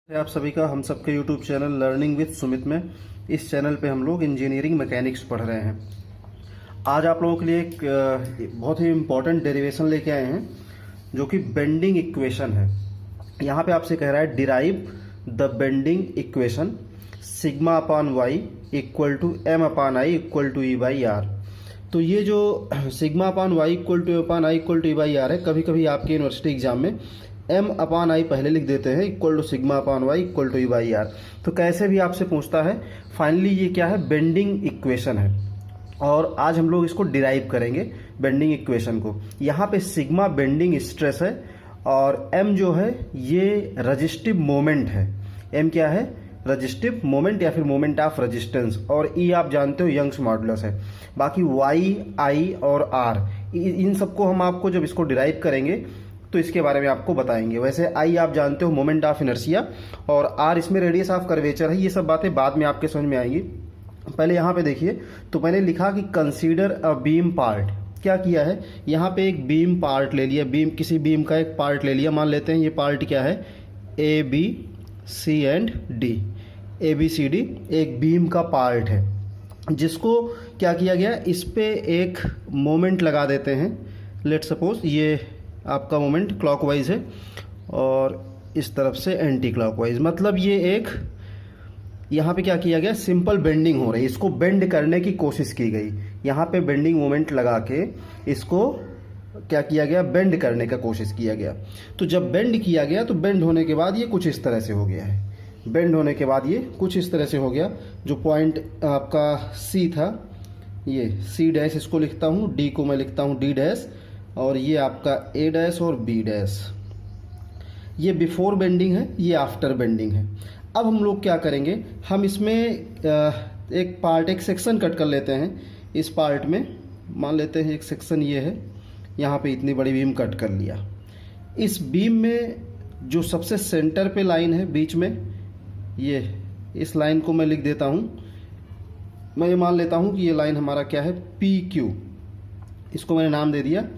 आप सभी का हम सबके YouTube channel learning with Sumit में। इस चैनल पे हम लोग इंजीनियरिंग मैकेनिक्स पढ़ रहे हैं। आज आप लोगों के लिए एक बहुत ही इम्पोर्टेंट डेरिवेशन लेके आए हैं जो कि बेंडिंग इक्वेशन है। यहाँ पे आपसे कह रहा है derive the bending equation sigma upon y equal to M upon I equal to E by R. तो ये जो sigma upon y equal to upon I equal to E by R है, कभी कभी आपके यूनिवर्सिटी एग्जाम में M upon I पहले लिख देते हैं equal to sigma upon y equal to E by R. तो कैसे भी आपसे पूछता है, फाइनली ये क्या है, बेंडिंग इक्वेशन है और आज हम लोग इसको डिराइव करेंगे बेंडिंग इक्वेशन को। यहाँ पे सिग्मा बेंडिंग स्ट्रेस है और एम जो है ये रजिस्टिव मोमेंट है। एम क्या है, रजिस्टिव मोमेंट या फिर मोमेंट ऑफ रेजिस्टेंस, और ई आप जानते हो यंग्स मॉडुलस है। बाकी वाई, आई और आर, इन सबको हम आपको जब इसको डिराइव करेंगे तो इसके बारे में आपको बताएंगे। वैसे आई आप जानते हो मोमेंट ऑफ इनर्शिया और आर इसमें रेडियस ऑफ कर्वेचर है। ये सब बातें बाद में आपके समझ में आएंगी। पहले यहाँ पे देखिए, तो मैंने लिखा कि कंसीडर अ बीम पार्ट। क्या किया है, यहाँ पे एक बीम पार्ट ले लिया, बीम किसी बीम का एक पार्ट ले लिया। मान लेते हैं ये पार्ट क्या है, A B C and D. A B C D एक बीम का पार्ट है जिसको क्या किया गया, इस पे एक मोमेंट लगा देते हैं। लेट सपोज ये आपका मोमेंट क्लॉकवाइज है और इस तरफ से एंटी क्लॉकवाइज, मतलब ये एक यहाँ पे क्या किया गया, सिंपल बेंडिंग हो रही है। इसको बेंड करने की कोशिश की गई। यहाँ पे बेंडिंग मोमेंट लगा के इसको क्या किया गया, बेंड करने का कोशिश किया गया। तो जब बेंड किया गया तो बेंड होने के बाद ये कुछ इस तरह से हो गया है। बेंड होने के बाद ये कुछ इस तरह से हो गया। जो पॉइंट आपका सी था, ये सी डैश इसको लिखता हूँ, डी को मैं लिखता हूँ डी डैश, और ये आपका ए डैश और बी डैश। ये बिफोर बेंडिंग है, ये आफ्टर बेंडिंग है। अब हम लोग क्या करेंगे, हम इसमें एक पार्ट, एक सेक्शन कट कर लेते हैं। इस पार्ट में मान लेते हैं एक सेक्शन ये है, यहाँ पे इतनी बड़ी बीम कट कर लिया। इस बीम में जो सबसे सेंटर पे लाइन है बीच में, ये इस लाइन को मैं लिख देता हूँ। मैं ये मान लेता हूँ कि ये लाइन हमारा क्या है, पी क्यू। इसको मैंने नाम दे दिया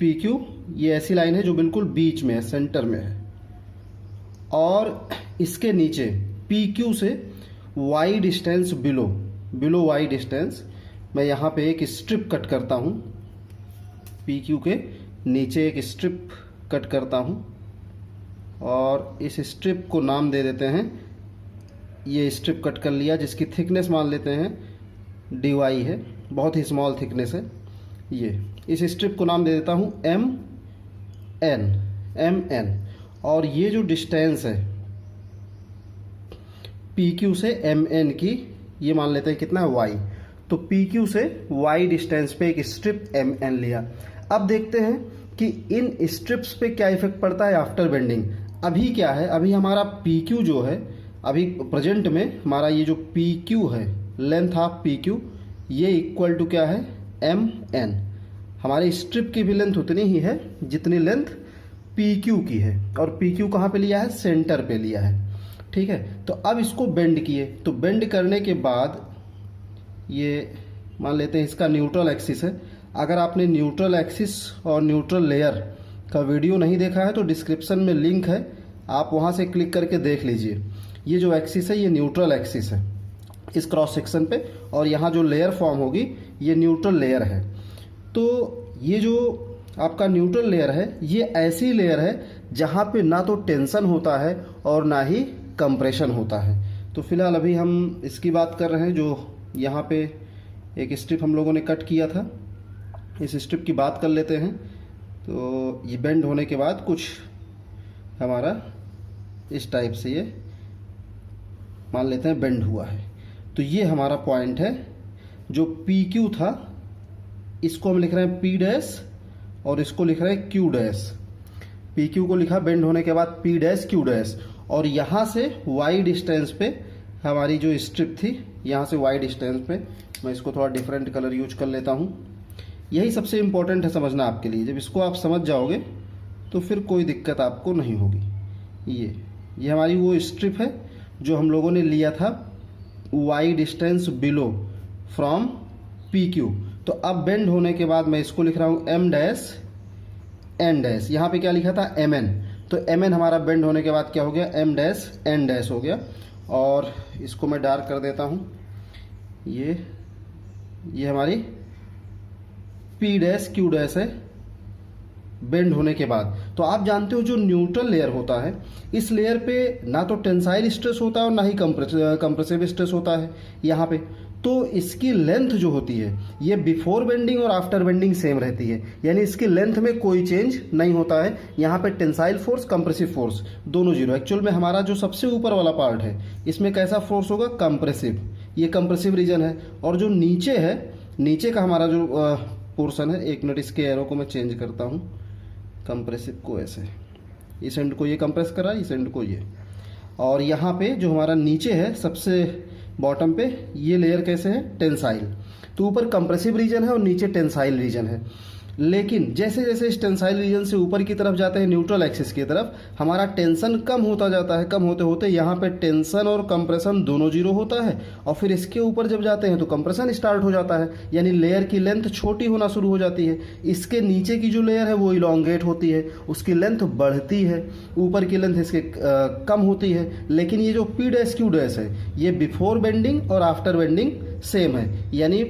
पी क्यू। ये ऐसी लाइन है जो बिल्कुल बीच में है, सेंटर में है। और इसके नीचे पी क्यू से y distance below y distance, मैं यहाँ पे एक स्ट्रिप कट करता हूँ। पी क्यू के नीचे एक स्ट्रिप कट करता हूँ और इस स्ट्रिप को नाम दे देते हैं, ये स्ट्रिप कट कर लिया जिसकी थिकनेस मान लेते हैं डी वाई है, बहुत ही स्मॉल थिकनेस है। ये इस स्ट्रिप को नाम दे देता हूँ एम एन। और ये जो डिस्टेंस है पी क्यू से एम एन की, ये मान लेते हैं कितना है, वाई। तो पी क्यू से वाई डिस्टेंस पे एक स्ट्रिप एम एन लिया। अब देखते हैं कि इन स्ट्रिप्स पे क्या इफेक्ट पड़ता है आफ्टर बेंडिंग। अभी क्या है, अभी हमारा पी क्यू जो है, अभी प्रेजेंट में हमारा ये जो पी क्यू है, लेंथ ऑफ पी क्यू, ये इक्वल टू क्या है, एम एन। हमारी स्ट्रिप की भी लेंथ उतनी ही है जितनी लेंथ पी क्यू की है, और पी क्यू कहाँ पे लिया है, सेंटर पे लिया है। ठीक है, तो अब इसको बेंड किए। तो बेंड करने के बाद ये मान लेते हैं इसका न्यूट्रल एक्सिस है। अगर आपने न्यूट्रल एक्सिस और न्यूट्रल लेयर का वीडियो नहीं देखा है तो डिस्क्रिप्शन में लिंक है, आप वहाँ से क्लिक करके देख लीजिए। ये जो एक्सिस है ये न्यूट्रल एक्सिस है इस क्रॉस सेक्शन पे, और यहाँ जो लेयर फॉर्म होगी ये न्यूट्रल लेयर है। तो ये जो आपका न्यूट्रल लेयर है, ये ऐसी लेयर है जहाँ पे ना तो टेंशन होता है और ना ही कंप्रेशन होता है। तो फिलहाल अभी हम इसकी बात कर रहे हैं, जो यहाँ पे एक स्ट्रिप हम लोगों ने कट किया था, इस स्ट्रिप की बात कर लेते हैं। तो ये बेंड होने के बाद कुछ हमारा इस टाइप से ये मान लेते हैं बेंड हुआ है। तो ये हमारा पॉइंट है जो पी क्यू था, इसको हम लिख रहे हैं पी डैश और इसको लिख रहे हैं क्यू डैश। पी क्यू को लिखा बेंड होने के बाद पी डैश क्यू डैश, और यहाँ से वाई डिस्टेंस पे हमारी जो स्ट्रिप थी, यहाँ से वाई डिस्टेंस पे मैं इसको थोड़ा डिफरेंट कलर यूज कर लेता हूँ। यही सबसे इम्पोर्टेंट है समझना आपके लिए। जब इसको आप समझ जाओगे तो फिर कोई दिक्कत आपको नहीं होगी। ये हमारी वो स्ट्रिप है जो हम लोगों ने लिया था y distance below from P Q. तो अब बेंड होने के बाद मैं इसको लिख रहा हूँ एम डैश एन डैश। यहाँ पे क्या लिखा था, एम एन। तो एम एन हमारा बेंड होने के बाद क्या हो गया, एम डैश एन डैश हो गया। और इसको मैं डार्क कर देता हूँ, ये हमारी पी डैश क्यू डैश है बेंड होने के बाद। तो आप जानते हो जो न्यूट्रल लेयर होता है, इस लेयर पे ना तो टेंसाइल स्ट्रेस होता है और ना ही कंप्रेसिव स्ट्रेस होता है यहाँ पे। तो इसकी लेंथ जो होती है ये बिफोर बेंडिंग और आफ्टर बेंडिंग सेम रहती है, यानी इसकी लेंथ में कोई चेंज नहीं होता है। यहाँ पे टेंसाइल फोर्स कंप्रेसिव फोर्स दोनों जीरो। एक्चुअल में हमारा जो सबसे ऊपर वाला पार्ट है इसमें कैसा फोर्स होगा, कंप्रेसिव, ये कंप्रेसिव रीजन है। और जो नीचे है, नीचे का हमारा जो पोर्शन है, एक मिनट इसके एरो को मैं चेंज करता हूँ, कंप्रेसिव को ऐसे, इस एंड को ये कंप्रेस कर रहा है, इस एंड को ये। और यहाँ पे जो हमारा नीचे है सबसे बॉटम पे, ये लेयर कैसे है, टेंसाइल। तो ऊपर कंप्रेसिव रीजन है और नीचे टेंसाइल रीजन है। लेकिन जैसे जैसे इस टेंसाइल रीजन से ऊपर की तरफ जाते हैं न्यूट्रल एक्सिस की तरफ, हमारा टेंशन कम होता जाता है। कम होते होते यहाँ पे टेंशन और कंप्रेशन दोनों जीरो होता है, और फिर इसके ऊपर जब जाते हैं तो कंप्रेशन स्टार्ट हो जाता है, यानी लेयर की लेंथ छोटी होना शुरू हो जाती है। इसके नीचे की जो लेयर है वो इलोंगेट होती है, उसकी लेंथ बढ़ती है, ऊपर की लेंथ इसके कम होती है। लेकिन ये जो पी डैश क्यू डैश है ये बिफोर बेंडिंग और आफ्टर बेंडिंग सेम है, यानी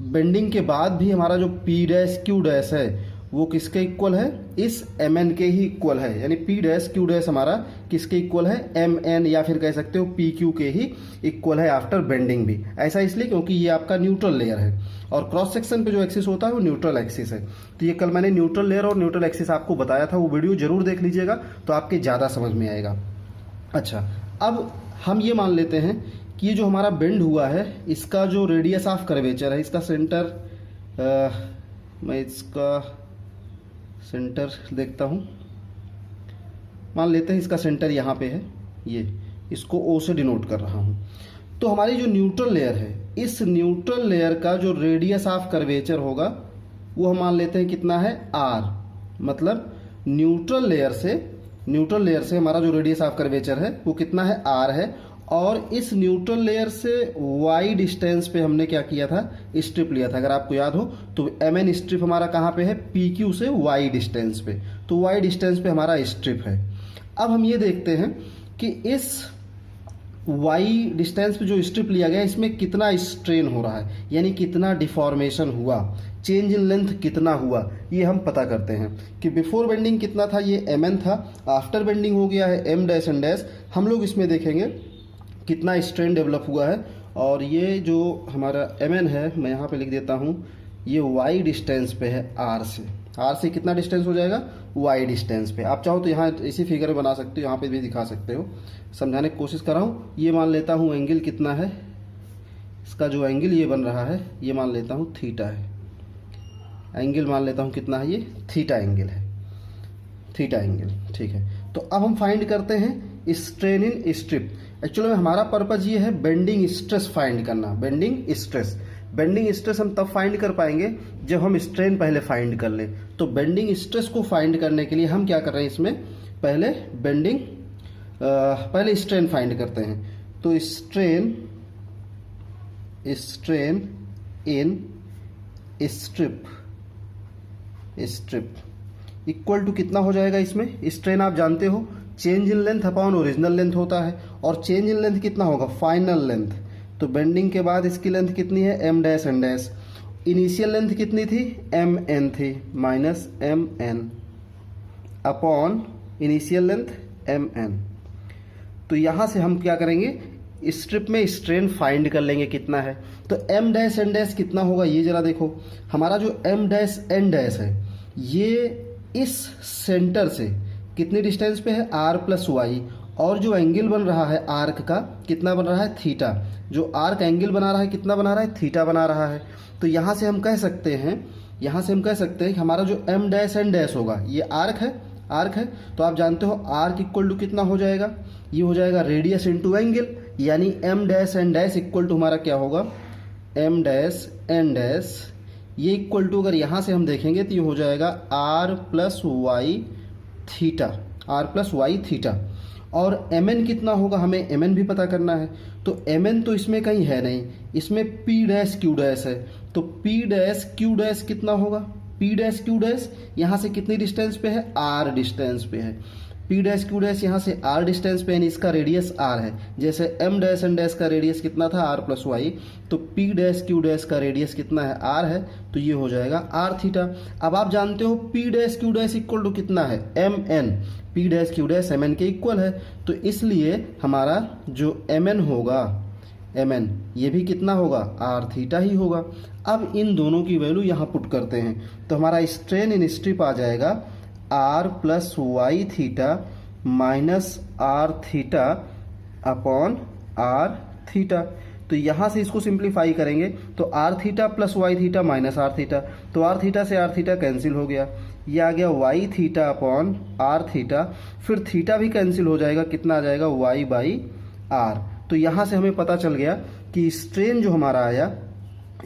बेंडिंग के बाद भी हमारा जो पी डैश क्यू डैश है वो किसके इक्वल है, इस एम एन के ही इक्वल है। यानी पी डैश क्यू डैश हमारा किसके इक्वल है, एम एन, या फिर कह सकते हो पी क्यू के ही इक्वल है आफ्टर बेंडिंग भी। ऐसा इसलिए क्योंकि ये आपका न्यूट्रल लेयर है और क्रॉस सेक्शन पे जो एक्सिस होता है वो न्यूट्रल एक्सिस है। तो ये कल मैंने न्यूट्रल लेयर और न्यूट्रल एक्सिस आपको बताया था, वो वीडियो जरूर देख लीजिएगा तो आपके ज़्यादा समझ में आएगा। अच्छा, अब हम ये मान लेते हैं कि ये जो हमारा बेंड हुआ है इसका जो रेडियस ऑफ कर्वेचर है, इसका सेंटर, मैं इसका सेंटर देखता हूँ, मान लेते हैं इसका सेंटर यहाँ पे है, ये इसको ओ से डिनोट कर रहा हूँ। तो हमारी जो न्यूट्रल लेयर है, इस न्यूट्रल लेयर का जो रेडियस ऑफ कर्वेचर होगा वो हम मान लेते हैं कितना है, आर। मतलब न्यूट्रल लेयर से हमारा जो रेडियस ऑफ कर्वेचर है वो कितना है, आर है। और इस न्यूट्रल लेयर से वाई डिस्टेंस पे हमने क्या किया था, स्ट्रिप लिया था। अगर आपको याद हो तो एम एन स्ट्रिप हमारा कहाँ पे है, पी क्यू से वाई डिस्टेंस पे। तो वाई डिस्टेंस पे हमारा स्ट्रिप है। अब हम ये देखते हैं कि इस वाई डिस्टेंस पे जो स्ट्रिप लिया गया इसमें कितना स्ट्रेन हो रहा है, यानी कितना डिफॉर्मेशन हुआ, चेंज इन लेंथ कितना हुआ, ये हम पता करते हैं। कि बिफोर बेंडिंग कितना था, ये एम एन था, आफ्टर बेंडिंग हो गया है एम डैश एन डैश। हम लोग इसमें देखेंगे कितना स्ट्रेन डेवलप हुआ है। और ये जो हमारा एम एन है, मैं यहाँ पे लिख देता हूँ, ये वाई डिस्टेंस पे है आर से। आर से कितना डिस्टेंस हो जाएगा, वाई डिस्टेंस पे। आप चाहो तो यहाँ इसी फिगर में बना सकते हो, यहाँ पे भी दिखा सकते हो, समझाने की कोशिश कर रहा हूँ। ये मान लेता हूँ एंगल कितना है, इसका जो एंगल ये बन रहा है ये मान लेता हूँ थीटा है। एंगल मान लेता हूँ कितना है, ये थीटा एंगल है, थीटा एंगल, ठीक है। तो अब हम फाइंड करते हैं स्ट्रेन इन स्ट्रिप। एक्चुअली में हमारा पर्पज ये है बेंडिंग स्ट्रेस फाइंड करना। बेंडिंग स्ट्रेस हम तब फाइंड कर पाएंगे जब हम स्ट्रेन पहले फाइंड कर लें। तो बेंडिंग स्ट्रेस को फाइंड करने के लिए हम क्या कर रहे हैं, इसमें पहले पहले स्ट्रेन फाइंड करते हैं। तो strain in strip equal to कितना हो जाएगा, इसमें स्ट्रेन आप जानते हो change in length upon original length होता है, और चेंज इन लेंथ कितना होगा, फाइनल लेंथ। तो बेंडिंग के बाद इसकी लेंथ कितनी है, M dash N dash. Initial length कितनी थी, एम एन थी, minus M N upon initial length M N. तो यहाँ से हम क्या करेंगे, स्ट्रिप में स्ट्रेन फाइंड कर लेंगे कितना है। तो एम डैश एन डैश कितना होगा, ये जरा देखो, हमारा जो एम डैश एन डैश है ये इस सेंटर से कितनी डिस्टेंस पे है, आर प्लस वाई। और जो एंगल बन रहा है आर्क का, कितना बन रहा है, थीटा। जो आर्क एंगल बना रहा है कितना बना रहा है, थीटा बना रहा है। तो यहाँ से हम कह सकते हैं कि हमारा जो एम डैश एन डैश होगा, ये आर्क है। तो आप जानते हो आर्क इक्वल टू कितना हो जाएगा, ये हो जाएगा रेडियस इंटू एंगल, यानी M dash N dash equal to हमारा क्या होगा, एम डैश एन डैश। ये इक्वल टू अगर यहाँ से हम देखेंगे तो ये हो जाएगा आर प्लस वाई थीटा। और एम एन कितना होगा, हमें एम एन भी पता करना है। तो एम एन तो इसमें कहीं है नहीं, इसमें पी डैश क्यू डैश है। तो पी डैश क्यू डैश कितना होगा, पी डैश क्यू डैश यहाँ से कितनी डिस्टेंस पे है, आर डिस्टेंस पे है। पी डैश क्यू डैश यहाँ से आर डिस्टेंस पे, यानी इसका रेडियस आर है। जैसे एम डैश एन डैश का रेडियस कितना था, आर प्लस वाई, तो पी डैश क्यू डैश का रेडियस कितना है, आर है, तो ये हो जाएगा आर थीटा। अब आप जानते हो P dash Q dash equal to कितना है, M N, P dash Q dash M N के इक्वल है, तो इसलिए हमारा जो एम एन होगा, एम एन ये भी कितना होगा, आर थीटा ही होगा। अब इन दोनों की वैल्यू यहाँ पुट करते हैं, तो हमारा स्ट्रेन इन स्ट्रिप आ जाएगा R plus y theta minus R theta upon R theta. तो यहाँ से इसको सिंप्लीफाई करेंगे तो R theta plus y theta minus R theta, तो आर थीटा से आर थीटा कैंसिल हो गया, ये आ गया y theta upon R theta, फिर थीटा भी कैंसिल हो जाएगा, कितना आ जाएगा, वाई बाई आर। तो यहाँ से हमें पता चल गया कि स्ट्रेन जो हमारा आया,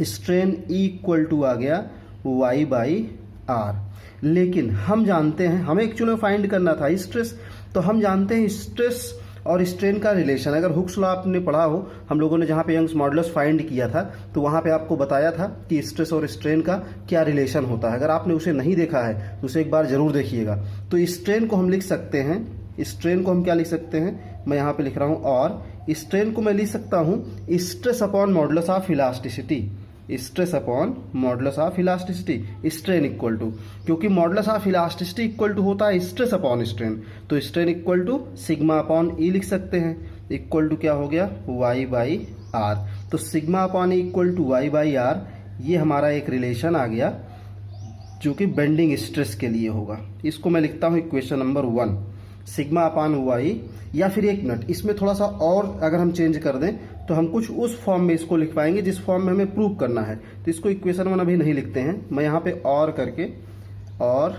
स्ट्रेन इक्वल टू आ गया वाई बाई आर। लेकिन हम जानते हैं, हमें एक्चुअली फाइंड करना था स्ट्रेस, तो हम जानते हैं स्ट्रेस और स्ट्रेन का रिलेशन। अगर हुक्स लॉ आपने पढ़ा हो, हम लोगों ने जहाँ पे यंग्स मॉडुलस फाइंड किया था, तो वहाँ पे आपको बताया था कि स्ट्रेस और स्ट्रेन का क्या रिलेशन होता है। अगर आपने उसे नहीं देखा है तो उसे एक बार जरूर देखिएगा। तो स्ट्रेन को हम लिख सकते हैं, स्ट्रेन को हम क्या लिख सकते हैं, मैं यहाँ पे लिख रहा हूँ, और स्ट्रेन को मैं लिख सकता हूँ stress upon modulus of elasticity, stress upon modulus of elasticity, strain equal to, क्योंकि modulus of elasticity equal to होता है स्ट्रेस अपॉन स्ट्रेन, तो strain equal to sigma upon E लिख सकते हैं, इक्वल टू क्या हो गया, वाई बाई आर। तो sigma upon E equal to y by R, ये हमारा एक रिलेशन आ गया जो कि बेंडिंग स्ट्रेस के लिए होगा। इसको मैं लिखता हूँ equation number 1, sigma upon y, या फिर एक मिनट, इसमें थोड़ा सा और अगर हम चेंज कर दें तो हम कुछ उस फॉर्म में इसको लिख पाएंगे जिस फॉर्म में हमें प्रूव करना है। तो इसको इक्वेशन 1 अभी नहीं लिखते हैं, मैं यहाँ पे और करके, और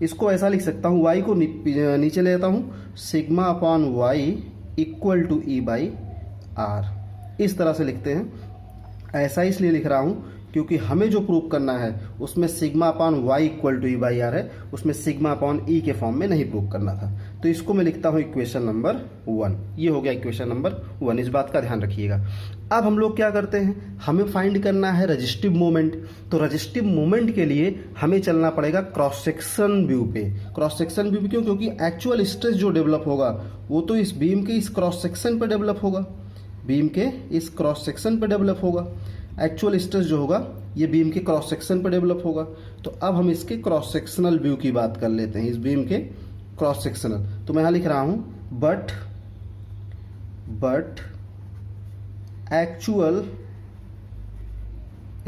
इसको ऐसा लिख सकता हूँ, वाई को नीचे ले जाता हूँ, sigma upon Y equal to E by R, इस तरह से लिखते हैं। ऐसा इसलिए लिख रहा हूँ क्योंकि हमें जो प्रूव करना है उसमें sigma upon Y equal to E by R है, उसमें सिग्मा अपॉन ई के फॉर्म में नहीं प्रूव करना था। तो इसको मैं लिखता हूँ इक्वेशन नंबर 1, ये हो गया इक्वेशन नंबर 1, इस बात का ध्यान रखिएगा। अब हम लोग क्या करते हैं, हमें फाइंड करना है रेजिस्टिव मोमेंट। तो रेजिस्टिव मोमेंट के लिए हमें चलना पड़ेगा क्रॉस सेक्शन व्यू पे। क्रॉस सेक्शन व्यू क्यों, क्योंकि एक्चुअल स्ट्रेस जो डेवलप होगा वो तो इस बीम के इस क्रॉस सेक्शन पर डेवलप होगा, बीम के इस क्रॉस सेक्शन पर डेवलप होगा। एक्चुअल स्ट्रेस जो होगा ये बीम के क्रॉस सेक्शन पर डेवलप होगा। तो अब हम इसके क्रॉस सेक्शनल व्यू की बात कर लेते हैं, इस बीम के क्रॉस सेक्शनल। तो मैं यहाँ लिख रहा हूं but actual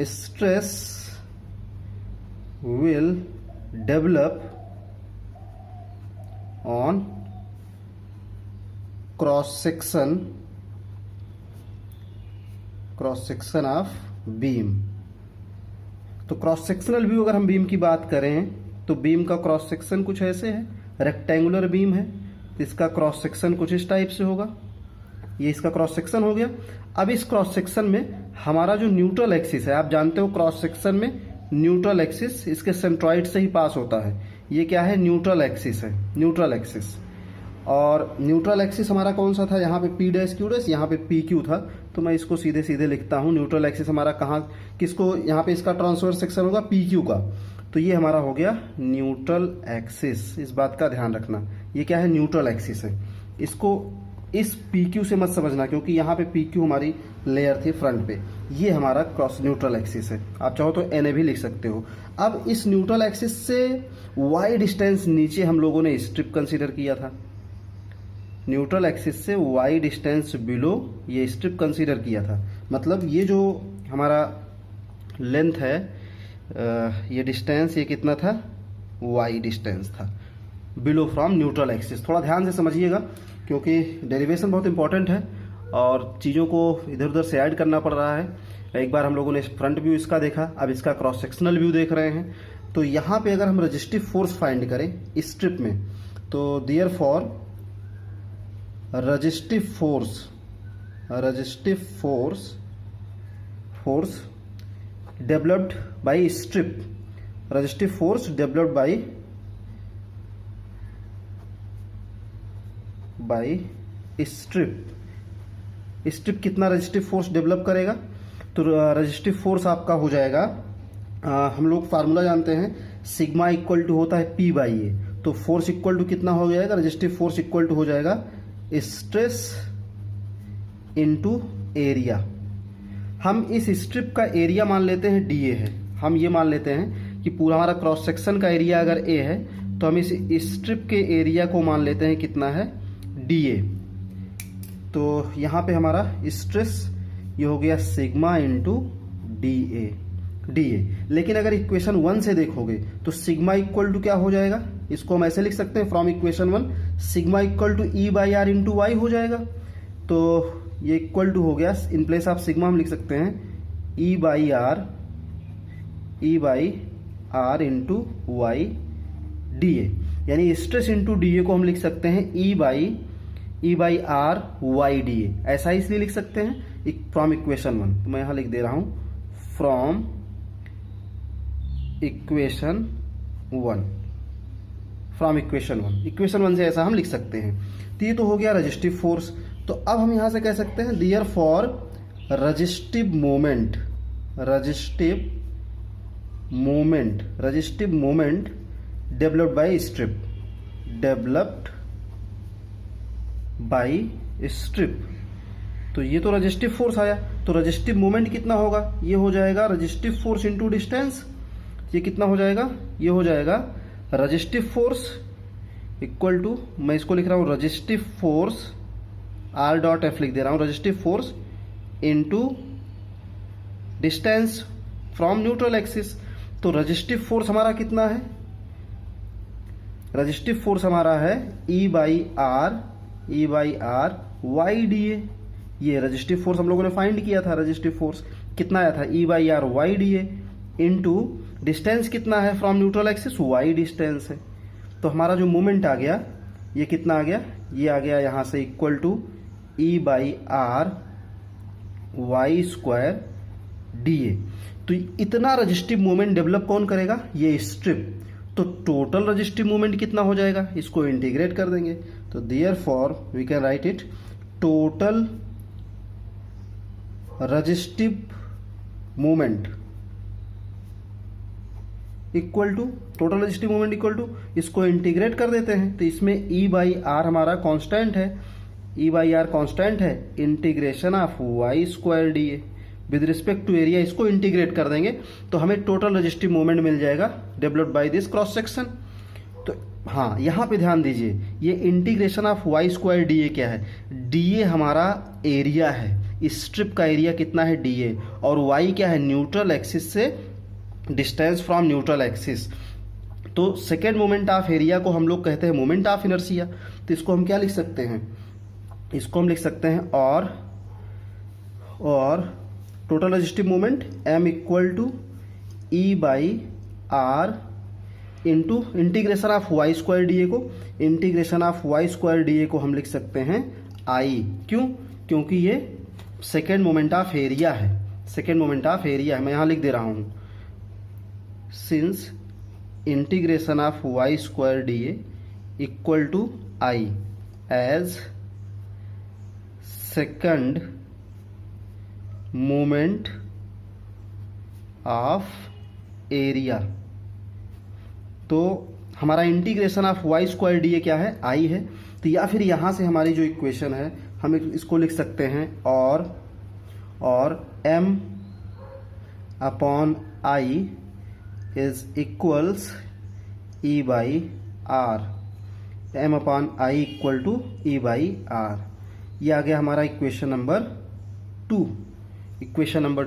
stress will develop on cross section of beam. तो क्रॉस सेक्शनल व्यू अगर हम बीम की बात करें तो बीम का क्रॉस सेक्शन कुछ ऐसे है, रेक्टेंगुलर बीम है, इसका क्रॉस सेक्शन कुछ इस टाइप से होगा, ये इसका क्रॉस सेक्शन हो गया। अब इस क्रॉस सेक्शन में हमारा जो न्यूट्रल एक्सिस है, आप जानते हो क्रॉस सेक्शन में न्यूट्रल एक्सिस इसके सेंट्रॉइड से ही पास होता है, ये क्या है, न्यूट्रल एक्सिस है, न्यूट्रल एक्सिस। और न्यूट्रल एक्सिस हमारा कौन सा था, यहाँ पे पी डैश क्यू डैश, यहाँ पे पी क्यू था, तो मैं इसको सीधे सीधे लिखता हूँ। न्यूट्रल एक्सिस हमारा कहाँ, किसको, यहाँ पे इसका ट्रांसवर्स सेक्शन होगा पी क्यू का, तो ये हमारा हो गया न्यूट्रल एक्सिस। इस बात का ध्यान रखना, ये क्या है, न्यूट्रल एक्सिस है। इसको इस पी क्यू से मत समझना क्योंकि यहाँ पे पी क्यू हमारी लेयर थी फ्रंट पे, ये हमारा क्रॉस न्यूट्रल एक्सिस है। आप चाहो तो एन ए भी लिख सकते हो। अब इस न्यूट्रल एक्सिस से वाई डिस्टेंस नीचे हम लोगों ने स्ट्रिप कंसीडर किया था, न्यूट्रल एक्सिस से वाई डिस्टेंस बिलो ये स्ट्रिप कंसीडर किया था। मतलब ये जो हमारा लेंथ है, ये डिस्टेंस, ये कितना था, वाई डिस्टेंस था बिलो फ्रॉम न्यूट्रल एक्सिस। थोड़ा ध्यान से समझिएगा क्योंकि डेरिवेशन बहुत इंपॉर्टेंट है और चीज़ों को इधर उधर से ऐड करना पड़ रहा है। एक बार हम लोगों ने फ्रंट व्यू इसका देखा, अब इसका क्रॉस सेक्शनल व्यू देख रहे हैं। तो यहाँ पे अगर हम रजिस्टिव फोर्स फाइंड करें इस स्ट्रिप में, तो there for resistive force developed by strip, resistive force developed by strip कितना रजिस्टिव फोर्स डेवलप करेगा, तो रजिस्टिव फोर्स आपका हो जाएगा, हम लोग फार्मूला जानते हैं, सिग्मा इक्वल टू होता है पी बाई ए। तो फोर्स इक्वल टू कितना हो जाएगा, रजिस्टिव फोर्स इक्वल टू हो जाएगा स्ट्रेस इनटू एरिया। हम इस स्ट्रिप का एरिया मान लेते हैं डीए है, हम ये मान लेते हैं कि पूरा हमारा क्रॉस सेक्शन का एरिया अगर ए है तो हम इस स्ट्रिप के एरिया को मान लेते हैं कितना है, डीए। तो यहाँ पे हमारा स्ट्रेस ये हो गया सिग्मा इंटू डीए, लेकिन अगर इक्वेशन 1 से देखोगे तो सिग्मा इक्वल टू क्या हो जाएगा, इसको हम ऐसे लिख सकते हैं from equation 1 sigma equal to E by R into Y हो जाएगा। तो ये इक्वल टू हो गया, इन प्लेस ऑफ सिग्मा हम लिख सकते हैं E by R into y dA, यानी स्ट्रेस इंटू डीए को हम लिख सकते हैं E by R y dA. ऐसा ही इसलिए लिख सकते हैं फ्रॉम इक्वेशन 1, तो मैं यहां लिख दे रहा हूं फ्रॉम इक्वेशन 1, इक्वेशन 1 से ऐसा हम लिख सकते हैं। तो ये तो हो गया रजिस्टिव फोर्स। तो अब हम यहां से कह सकते हैं there for resistive moment developed by strip. तो ये तो रजिस्टिव फोर्स आया, तो रजिस्टिव मोमेंट कितना होगा, ये हो जाएगा रजिस्टिव फोर्स इनटू डिस्टेंस। ये कितना हो जाएगा, ये हो जाएगा रजिस्टिव फोर्स इक्वल टू, मैं इसको लिख रहा हूं resistive force R dot F लिख दे रहा हूं, resistive force into distance from neutral axis. तो रजिस्टिव फोर्स हमारा कितना है, रजिस्टिव फोर्स हमारा है ई बाई आर वाई डीए। ये रजिस्टिव फोर्स हम लोगों ने फाइंड किया था, रजिस्टिव फोर्स कितना आया था E by R y dA into distance कितना है from neutral axis, y distance है। तो हमारा जो मोमेंट आ गया ये कितना आ गया, ये आ गया यहां से equal to E by R Y square DA. तो इतना रजिस्टिव मोमेंट डेवलप कौन करेगा, ये स्ट्रिप। तो टोटल रजिस्टिव मोमेंट कितना हो जाएगा, इसको इंटीग्रेट कर देंगे। तो therefore we can write it total resistive moment equal to इसको इंटीग्रेट कर देते हैं। तो इसमें ई बाई आर हमारा कांस्टेंट है, integration of Y square DA with respect to area, इसको इंटीग्रेट कर देंगे तो हमें टोटल रजिस्टिव मोमेंट मिल जाएगा developed by this cross section. तो हाँ, यहां पे ध्यान दीजिए, ये integration of Y square DA क्या है, डीए हमारा एरिया है, स्ट्रिप का एरिया कितना है डीए, और वाई क्या है, न्यूट्रल एक्सिस से डिस्टेंस फ्रॉम न्यूट्रल एक्सिस। तो सेकेंड मोमेंट ऑफ एरिया को हम लोग कहते हैं मोमेंट ऑफ इनर्शिया। तो इसको हम क्या लिख सकते हैं, इसको हम लिख सकते हैं और total resistive moment m equal to E by R into integration of Y square dA को, integration of Y square dA को हम लिख सकते हैं आई। क्यों, क्योंकि ये सेकेंड मोमेंट ऑफ एरिया है, मैं यहां लिख दे रहा हूं since integration of Y square DA equal to I as second moment of area. तो हमारा इंटीग्रेशन ऑफ वाई स्क्वायर डीए क्या है, आई है। तो या फिर यहां से हमारी जो इक्वेशन है हम इसको लिख सकते हैं और m upon I is equals E by R, m upon I equal to E by R. ये आ गया हमारा इक्वेशन नंबर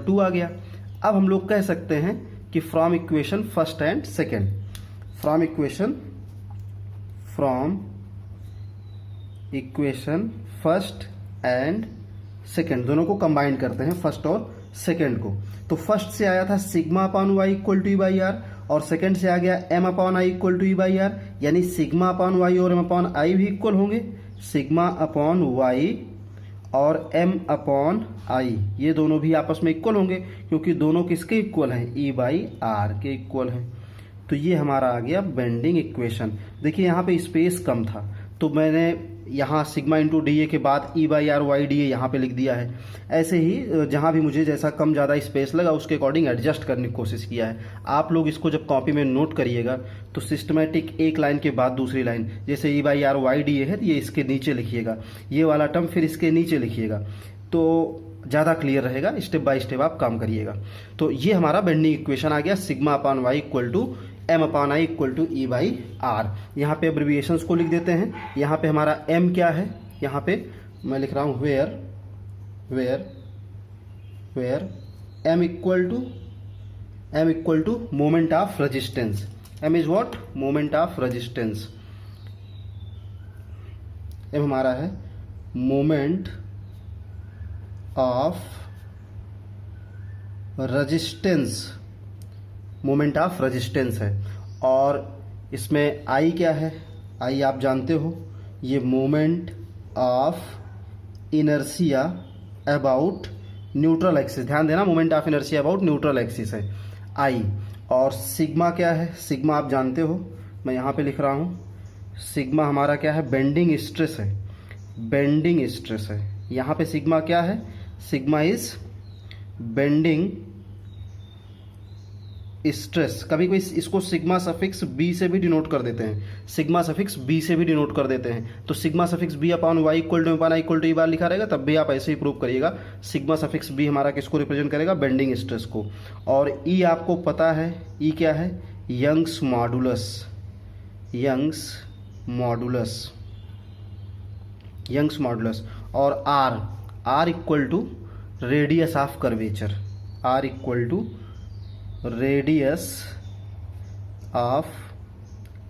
2 आ गया। अब हम लोग कह सकते हैं कि from equation first and second, from equation first and second दोनों को कंबाइन करते हैं, फर्स्ट और सेकेंड को। तो फर्स्ट से आया था sigma upon Y equal to E by R, और सेकेंड से आ गया m upon I equal to E by R, यानी सिग्मा अपॉन वाई और m अपॉन आई भी इक्वल होंगे, सिग्मा अपॉन वाई और m अपॉन आई ये दोनों भी आपस में इक्वल होंगे, क्योंकि दोनों किसके इक्वल हैं, ई बाई आर के इक्वल हैं। तो ये हमारा आ गया बेंडिंग इक्वेशन। देखिए यहाँ पे स्पेस कम था तो मैंने यहाँ सिग्मा इंटू डी ए के बाद E by R y d A यहाँ पे लिख दिया है। ऐसे ही जहाँ भी मुझे जैसा कम ज़्यादा स्पेस लगा उसके अकॉर्डिंग एडजस्ट करने की कोशिश किया है। आप लोग इसको जब कॉपी में नोट करिएगा तो सिस्टमेटिक एक लाइन के बाद दूसरी लाइन, जैसे E by R y d A है तो ये इसके नीचे लिखिएगा, ये वाला टर्म फिर इसके नीचे लिखिएगा, तो ज़्यादा क्लियर रहेगा। स्टेप बाय स्टेप आप काम करिएगा। तो ये हमारा बेंडिंग इक्वेशन आ गया, sigma upon Y equal to M upon I equal to E by R. यहाँ पे एब्रिविएशंस को लिख देते हैं। यहाँ पे हमारा एम क्या है, यहाँ पे मैं लिख रहा हूँ where M equal to moment of resistance. M is what, moment of resistance. M हमारा है moment of resistance, moment of resistance है। और इसमें आई क्या है, आई आप जानते हो, ये moment of inertia about neutral axis. ध्यान देना, moment of inertia about neutral axis है आई। और सिग्मा क्या है, सिग्मा आप जानते हो, मैं यहाँ पे लिख रहा हूँ, सिग्मा हमारा क्या है, बेंडिंग स्ट्रेस है, बेंडिंग स्ट्रेस है। यहाँ पे सिग्मा क्या है, सिग्मा इज बेंडिंग स्ट्रेस। कभी कोई इसको सिग्मा सफिक्स बी से भी डिनोट कर देते हैं, सिग्मा सफिक्स बी से भी डिनोट कर देते हैं। तो sigma suffix b upon Y equal to upon I equal to E बार लिखा रहेगा, तब भी आप ऐसे ही प्रूव करिएगा। सिग्मा सफिक्स बी हमारा किसको रिप्रेजेंट करेगा, बेंडिंग स्ट्रेस को। और ई आपको पता है, ई क्या है, Young's modulus, Young's modulus, Young's modulus. और R, R equal to radius of curvature, R equal to radius of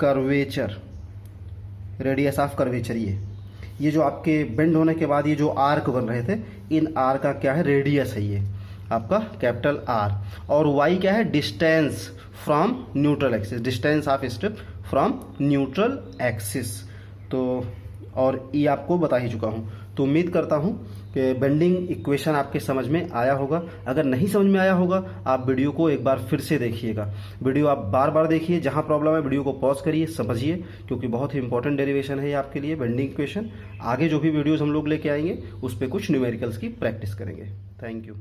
curvature, radius of curvature. ये जो आपके बेंड होने के बाद ये जो आर्क बन रहे थे, इन आर का क्या है, रेडियस है ये आपका कैपिटल आर। और वाई क्या है, distance from neutral axis, distance of strip from neutral axis. तो और ई आपको बता ही चुका हूँ। तो उम्मीद करता हूँ कि बेंडिंग इक्वेशन आपके समझ में आया होगा। अगर नहीं समझ में आया होगा, आप वीडियो को एक बार फिर से देखिएगा। वीडियो आप बार बार देखिए, जहाँ प्रॉब्लम है वीडियो को पॉज करिए, समझिए, क्योंकि बहुत ही इंपॉर्टेंट डेरिवेशन है ये आपके लिए बेंडिंग इक्वेशन। आगे जो भी वीडियोस हम लोग लेके आएंगे उस पर कुछ न्यूमेरिकल्स की प्रैक्टिस करेंगे। Thank you.